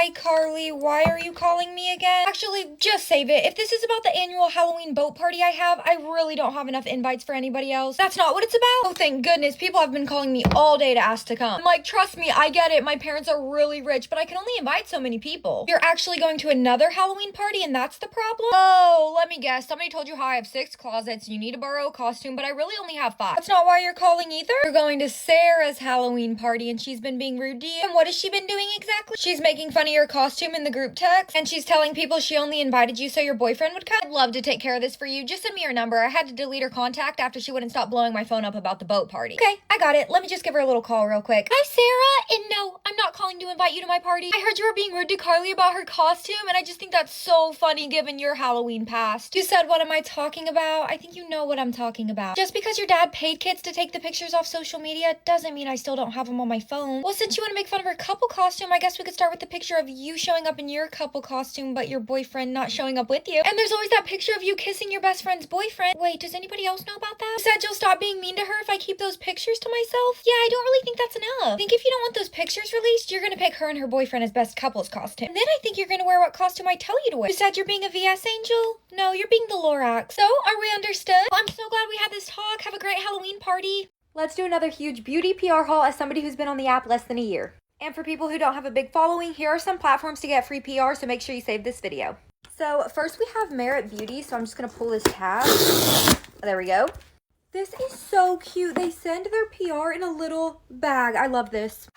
Hi, Carly. Why are you calling me again? Actually, just save it. If this is about the annual Halloween boat party I have, I really don't have enough invites for anybody else. That's not what it's about. Oh, thank goodness. People have been calling me all day to ask to come. I'm like, trust me, I get it. My parents are really rich, but I can only invite so many people. You're actually going to another Halloween party and that's the problem? Oh, let me guess. Somebody told you how I have 6 closets and you need to borrow a costume, but I really only have 5. That's not why you're calling either. You're going to Sarah's Halloween party and she's been being rude to you. And what has she been doing exactly? She's making fun of your costume in the group text, and she's telling people she only invited you so your boyfriend would come. I'd love to take care of this for you. Just send me her number. I had to delete her contact after she wouldn't stop blowing my phone up about the boat party. Okay, I got it. Let me just give her a little call real quick. Hi, Sarah. And no, I'm not calling to invite you to my party. I heard you were being rude to Carly about her costume, and I just think that's so funny given your Halloween past. You said, what am I talking about? I think you know what I'm talking about. Just because your dad paid kids to take the pictures off social media doesn't mean I still don't have them on my phone. Well, since you want to make fun of her couple costume, I guess we could start with the picture of you showing up in your couple costume, but your boyfriend not showing up with you. And there's always that picture of you kissing your best friend's boyfriend. Wait, does anybody else know about that? You said you'll stop being mean to her if I keep those pictures to myself? Yeah, I don't really think that's enough. I think if you don't want those pictures released, you're gonna pick her and her boyfriend as best couples costume. And then I think you're gonna wear what costume I tell you to wear. You said you're being a VS angel? No, you're being the Lorax. So, are we understood? Well, I'm so glad we had this talk. Have a great Halloween party. Let's do another huge beauty PR haul as somebody who's been on the app less than a year. And for people who don't have a big following, here are some platforms to get free PR, so make sure you save this video. So first we have Merit Beauty, so I'm just going to pull this tab. There we go. This is so cute. They send their PR in a little bag. I love this.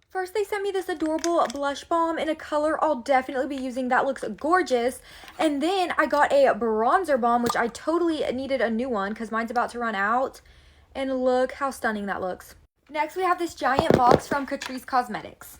First, they sent me this adorable blush balm in a color I'll definitely be using. That looks gorgeous. And then I got a bronzer balm, which I totally needed a new one because mine's about to run out. And look how stunning that looks. Next, we have this giant box from Catrice Cosmetics.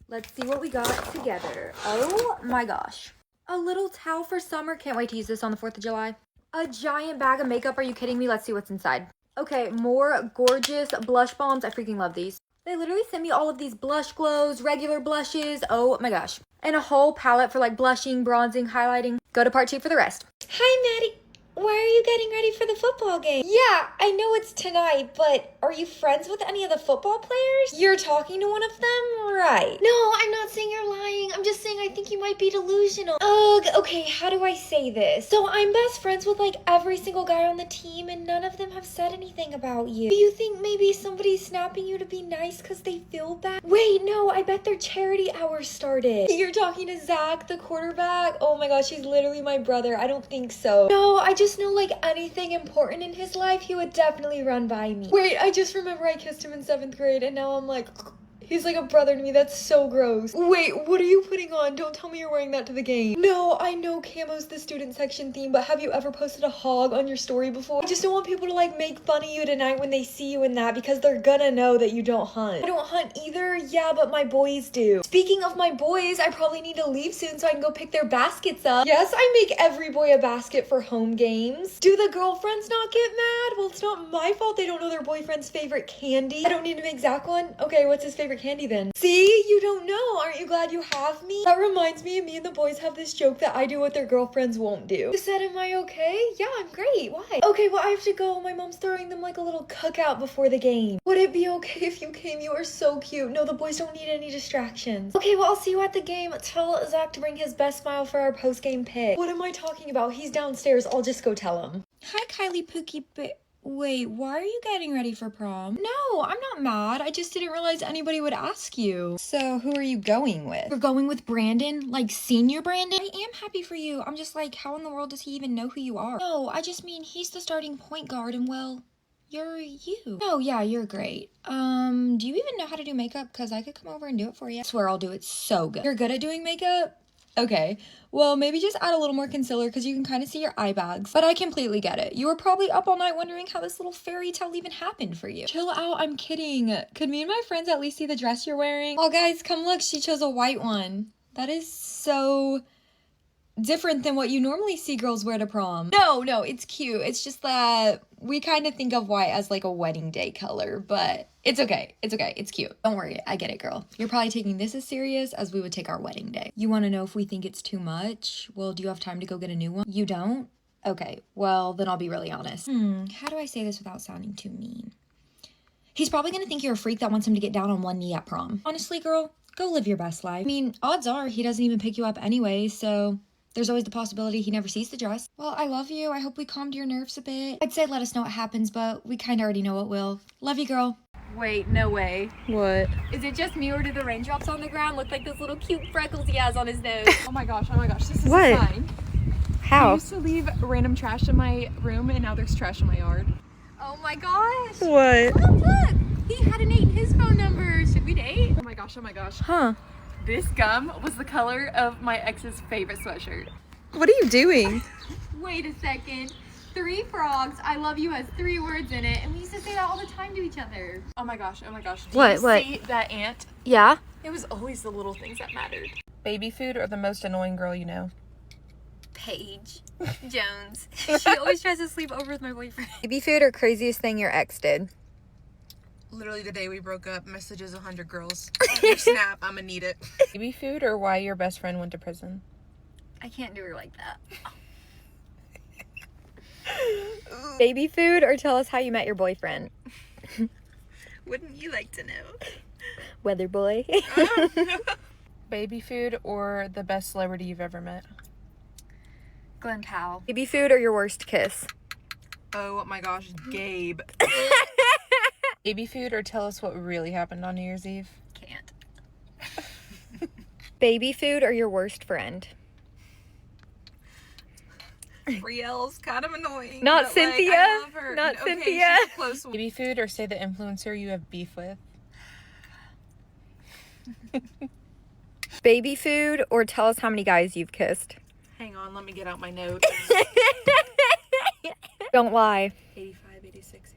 Let's see what we got together. Oh my gosh. A little towel for summer. Can't wait to use this on the 4th of July. A giant bag of makeup. Are you kidding me? Let's see what's inside. Okay, more gorgeous blush balms. I freaking love these. They literally sent me all of these blush glows, regular blushes. Oh my gosh. And a whole palette for like blushing, bronzing, highlighting. Go to part 2 for the rest. Hi, Maddie. Why are you getting ready for the football game? Yeah, I know it's tonight, but are you friends with any of the football players? You're talking to one of them? Right. No, I'm not saying you're lying. I'm just saying I think you might be delusional. Ugh, okay, how do I say this? So I'm best friends with like every single guy on the team and none of them have said anything about you. Do you think maybe somebody's snapping you to be nice because they feel bad? Wait, no, I bet their charity hour started. You're talking to Zach, the quarterback? Oh my gosh, he's literally my brother. I don't think so. No, I just know like anything important in his life, he would definitely run by me. Wait, I just remember I kissed him in 7th grade and now I'm like, he's like a brother to me. That's so gross. Wait, what are you putting on? Don't tell me you're wearing that to the game. No, I know camo's the student section theme, but have you ever posted a hog on your story before? I just don't want people to like make fun of you tonight when they see you in that because they're gonna know that you don't hunt. I don't hunt either. Yeah, but my boys do. Speaking of my boys, I probably need to leave soon so I can go pick their baskets up. Yes, I make every boy a basket for home games. Do the girlfriends not get mad? Well, it's not my fault they don't know their boyfriend's favorite candy. I don't need to make Zach one. Okay, what's his favorite candy then? See, you don't know. Aren't you glad you have me? That reminds me and the boys have this joke that I do what their girlfriends won't do. You said, am I okay? Yeah, I'm great. Why? Okay, well, I have to go. My mom's throwing them like a little cookout before the game. Would it be okay if you came? You are so cute. No, the boys don't need any distractions. Okay, well, I'll see you at the game. Tell Zach to bring his best smile for our post-game pick. What am I talking about? He's downstairs. I'll just go tell him. Hi, Kylie Pookie, wait, why are you getting ready for prom? No, I'm not mad. I just didn't realize anybody would ask you. So who are you going with? We're going with Brandon, like senior Brandon. I am happy for you. I'm just like, how in the world does he even know who you are? No, I just mean he's the starting point guard and well, you're you. Oh yeah, you're great. Do you even know how to do makeup? Cause I could come over and do it for you. I swear I'll do it so good. You're good at doing makeup? Okay, well, maybe just add a little more concealer because you can kind of see your eye bags. But I completely get it. You were probably up all night wondering how this little fairy tale even happened for you. Chill out, I'm kidding. Could me and my friends at least see the dress you're wearing? Oh, guys, come look. She chose a white one. That is so different than what you normally see girls wear to prom. No, it's cute. It's just that we kind of think of white as like a wedding day color, but it's okay. It's cute. Don't worry. I get it, girl. You're probably taking this as serious as we would take our wedding day. You want to know if we think it's too much? Well, do you have time to go get a new one? You don't? Okay, well, then I'll be really honest. How do I say this without sounding too mean? He's probably gonna think you're a freak that wants him to get down on one knee at prom. Honestly, girl, go live your best life. I mean, odds are he doesn't even pick you up anyway, so there's always the possibility he never sees the dress. Well, I love you. I hope we calmed your nerves a bit. I'd say let us know what happens, but we kind of already know what will. Love you, girl. Wait, no way. What? Is it just me or do the raindrops on the ground look like those little cute freckles he has on his nose? Oh my gosh, this is What? a sign. How? I used to leave random trash in my room and now there's trash in my yard. Oh my gosh. What? Look. He hadn't eaten his phone number. Should we date? Oh my gosh. Huh. This gum was the color of my ex's favorite sweatshirt. What are you doing? Wait a second. 3 frogs, I love you has 3 words in it, and we used to say that all the time to each other. Oh my gosh. Do What? you see that ant? Yeah? It was always the little things that mattered. Baby food or the most annoying girl you know? Paige Jones. She always tries to sleep over with my boyfriend. Baby food or craziest thing your ex did? Literally the day we broke up, messages 100 girls. Your snap, I'ma need it. Baby food or why your best friend went to prison? I can't do her like that. Baby food or tell us how you met your boyfriend? Wouldn't you like to know? Weather boy. Baby food or the best celebrity you've ever met? Glenn Powell. Baby food or your worst kiss? Oh my gosh, Gabe. Baby food or tell us what really happened on New Year's Eve? Can't. Baby food or your worst friend? Rielle's kind of annoying. Not but, Cynthia. Like, I love her. Not Okay, Cynthia. she's a close one. Baby food or say the influencer you have beef with? Baby food or tell us how many guys you've kissed? Hang on, let me get out my notes. Don't lie. 85, 86,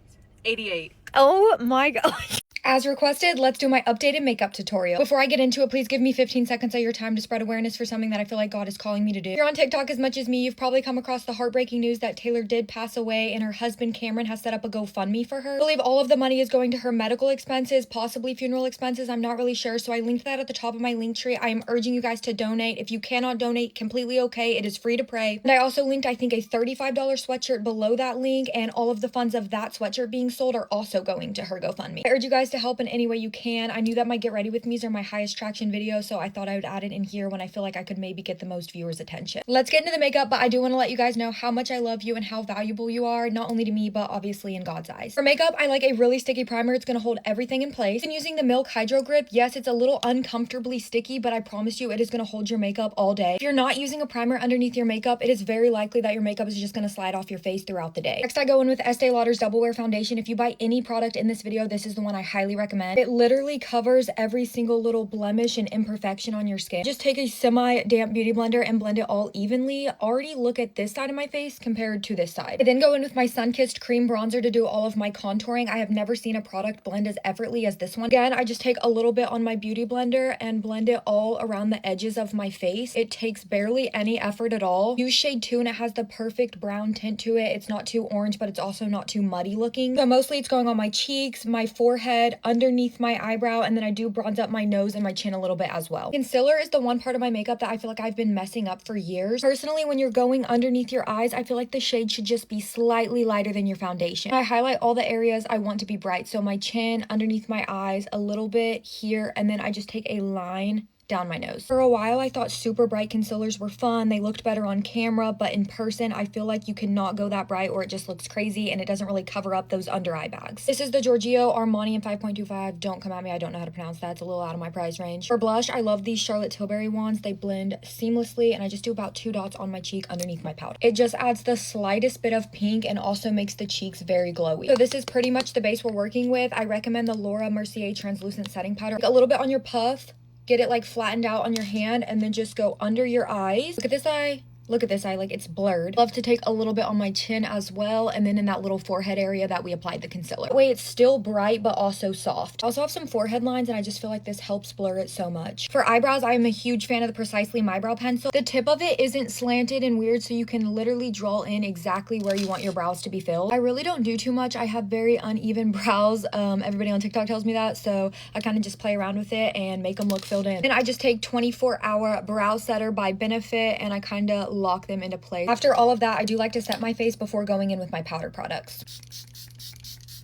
88. Oh my gosh. As requested, let's do my updated makeup tutorial. Before I get into it, please give me 15 seconds of your time to spread awareness for something that I feel like God is calling me to do. If you're on TikTok as much as me, you've probably come across the heartbreaking news that Taylor did pass away and her husband Cameron has set up a GoFundMe for her. I believe all of the money is going to her medical expenses, possibly funeral expenses, I'm not really sure, so I linked that at the top of my link tree. I am urging you guys to donate. If you cannot donate, completely okay, it is free to pray. And I also linked, I think, a $35 sweatshirt below that link, and all of the funds of that sweatshirt being sold are also going to her GoFundMe. I urge you guys to help in any way you can. I knew that my Get Ready With Me's are my highest traction videos, so I thought I would add it in here when I feel like I could maybe get the most viewers' attention. Let's get into the makeup, but I do want to let you guys know how much I love you and how valuable you are, not only to me, but obviously in God's eyes. For makeup, I like a really sticky primer. It's going to hold everything in place. And using the Milk Hydro Grip, yes, it's a little uncomfortably sticky, but I promise you it is going to hold your makeup all day. If you're not using a primer underneath your makeup, it is very likely that your makeup is just going to slide off your face throughout the day. Next, I go in with Estee Lauder's Double Wear Foundation. If you buy any product in this video, this is the one I highly recommend. It literally covers every single little blemish and imperfection on your skin. Just take a semi-damp beauty blender and blend it all evenly. Already look at this side of my face compared to this side. I then go in with my Sun-Kissed Cream Bronzer to do all of my contouring. I have never seen a product blend as effortlessly as this one. Again, I just take a little bit on my beauty blender and blend it all around the edges of my face. It takes barely any effort at all. Use shade 2 and it has the perfect brown tint to it. It's not too orange, but it's also not too muddy looking. So mostly it's going on my cheeks, my forehead, underneath my eyebrow, and then I do bronze up my nose and my chin a little bit as well. Concealer is the one part of my makeup that I feel like I've been messing up for years. Personally, when you're going underneath your eyes, I feel like the shade should just be slightly lighter than your foundation. I highlight all the areas I want to be bright. So my chin, underneath my eyes, a little bit here, and then I just take a line down my nose. For a while, I thought super bright concealers were fun. They looked better on camera, but in person, I feel like you cannot go that bright or it just looks crazy and it doesn't really cover up those under eye bags. This is the Giorgio Armani in 5.25. Don't come at me. I don't know how to pronounce that. It's a little out of my price range. For blush, I love these Charlotte Tilbury ones. They blend seamlessly and I just do about 2 dots on my cheek underneath my powder. It just adds the slightest bit of pink and also makes the cheeks very glowy. So this is pretty much the base we're working with. I recommend the Laura Mercier Translucent Setting Powder. A little bit on your puff. Get it like flattened out on your hand and then just go under your eyes. Look at this eye. Look at this eye, like it's blurred. Love to take a little bit on my chin as well, and then in that little forehead area that we applied the concealer. That way it's still bright, but also soft. I also have some forehead lines, and I just feel like this helps blur it so much. For eyebrows, I am a huge fan of the Precisely My Brow Pencil. The tip of it isn't slanted and weird, so you can literally draw in exactly where you want your brows to be filled. I really don't do too much. I have very uneven brows. Everybody on TikTok tells me that, so I kind of just play around with it and make them look filled in. And I just take 24-Hour Brow Setter by Benefit, and I kind of lock them into place. After all of that, I do like to set my face before going in with my powder products.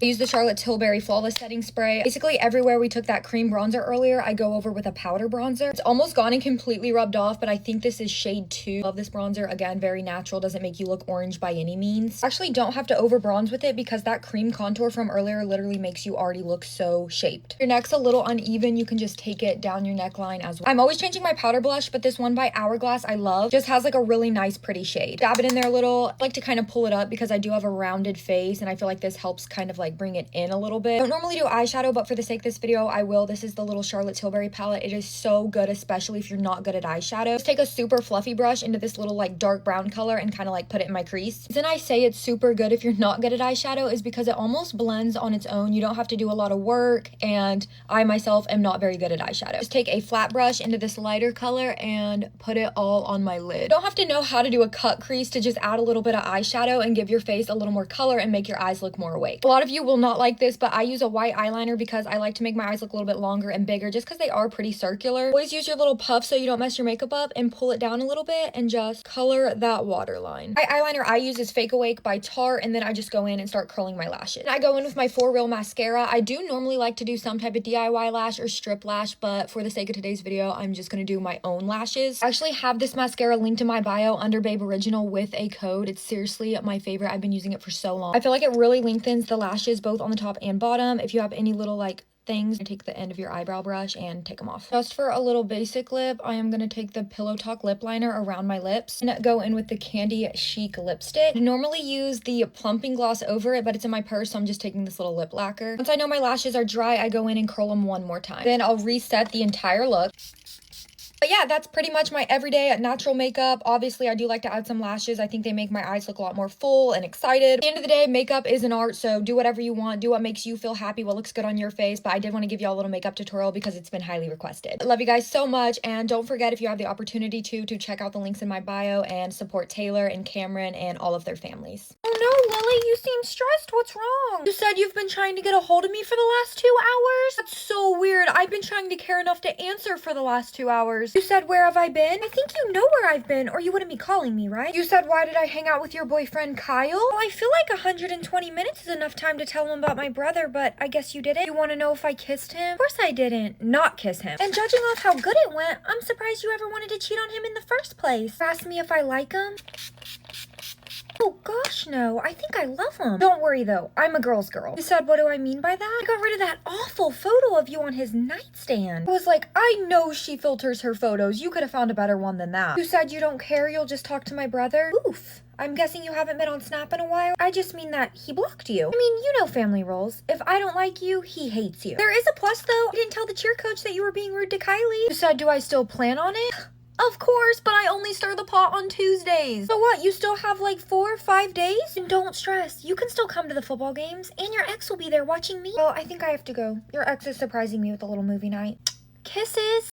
I use the Charlotte Tilbury Flawless Setting Spray. Basically, everywhere we took that cream bronzer earlier, I go over with a powder bronzer. It's almost gone and completely rubbed off, but I think this is shade 2. Love this bronzer. Again, very natural. Doesn't make you look orange by any means. Actually, don't have to over bronze with it because that cream contour from earlier literally makes you already look so shaped. Your neck's a little uneven. You can just take it down your neckline as well. I'm always changing my powder blush, but this one by Hourglass I love. Just has like a really nice, pretty shade. Dab it in there a little. I like to kind of pull it up because I do have a rounded face and I feel like this helps kind of like bring it in a little bit. I don't normally do eyeshadow, but for the sake of this video, I will. This is the little Charlotte Tilbury palette. It is so good, especially if you're not good at eyeshadow. Just take a super fluffy brush into this little like dark brown color and kind of like put it in my crease. The reason I say it's super good if you're not good at eyeshadow is because it almost blends on its own. You don't have to do a lot of work, and I myself am not very good at eyeshadow. Just take a flat brush into this lighter color and put it all on my lid. You don't have to know how to do a cut crease to just add a little bit of eyeshadow and give your face a little more color and make your eyes look more awake. A lot of you will not like this, but I use a white eyeliner because I like to make my eyes look a little bit longer and bigger just because they are pretty circular. Always use your little puff so you don't mess your makeup up and pull it down a little bit and just color that waterline. My eyeliner I use is Fake Awake by Tarte, and then I just go in and start curling my lashes. I go in with my For Real mascara. I do normally like to do some type of DIY lash or strip lash, but for the sake of today's video, I'm just gonna do my own lashes. I actually have this mascara linked in my bio under Babe Original with a code. It's seriously my favorite. I've been using it for so long. I feel like it really lengthens the lashes both on the top and bottom. If you have any little like things, take the end of your eyebrow brush and take them off. Just for a little basic lip, I am going to take the Pillow Talk lip liner around my lips and go in with the Candy Chic lipstick. I normally use the plumping gloss over it, but it's in my purse, so I'm just taking this little lip lacquer. Once I know my lashes are dry, I go in and curl them one more time. Then I'll reset the entire look. But yeah, that's pretty much my everyday natural makeup. Obviously, I do like to add some lashes. I think they make my eyes look a lot more full and excited. At the end of the day, makeup is an art, so do whatever you want. Do what makes you feel happy, what looks good on your face. But I did want to give y'all a little makeup tutorial because it's been highly requested. I love you guys so much, and don't forget, if you have the opportunity to check out the links in my bio and support Taylor and Cameron and all of their families. Oh no, Lily, you seem stressed. What's wrong? You said you've been trying to get a hold of me for the last 2 hours? That's so weird. I've been trying to care enough to answer for the last 2 hours. You said, where have I been? I think you know where I've been, or you wouldn't be calling me, right? You said, why did I hang out with your boyfriend, Kyle? Well, I feel like 120 minutes is enough time to tell him about my brother, but I guess you didn't. You want to know if I kissed him? Of course I didn't. Not kiss him. And judging off how good it went, I'm surprised you ever wanted to cheat on him in the first place. Ask me if I like him. Oh gosh, no. I think I love him. Don't worry though. I'm a girl's girl. You said, what do I mean by that? I got rid of that awful photo of you on his nightstand. I was like, I know she filters her photos. You could have found a better one than that. You said you don't care. You'll just talk to my brother. Oof. I'm guessing you haven't been on Snap in a while. I just mean that he blocked you. I mean, you know family rules. If I don't like you, he hates you. There is a plus though. I didn't tell the cheer coach that you were being rude to Kylie. You said, do I still plan on it? Of course, but I only stir the pot on Tuesdays. So what, you still have like 4 or 5 days? And don't stress, you can still come to the football games, and your ex will be there watching me. Well, I think I have to go. Your ex is surprising me with a little movie night. Kisses.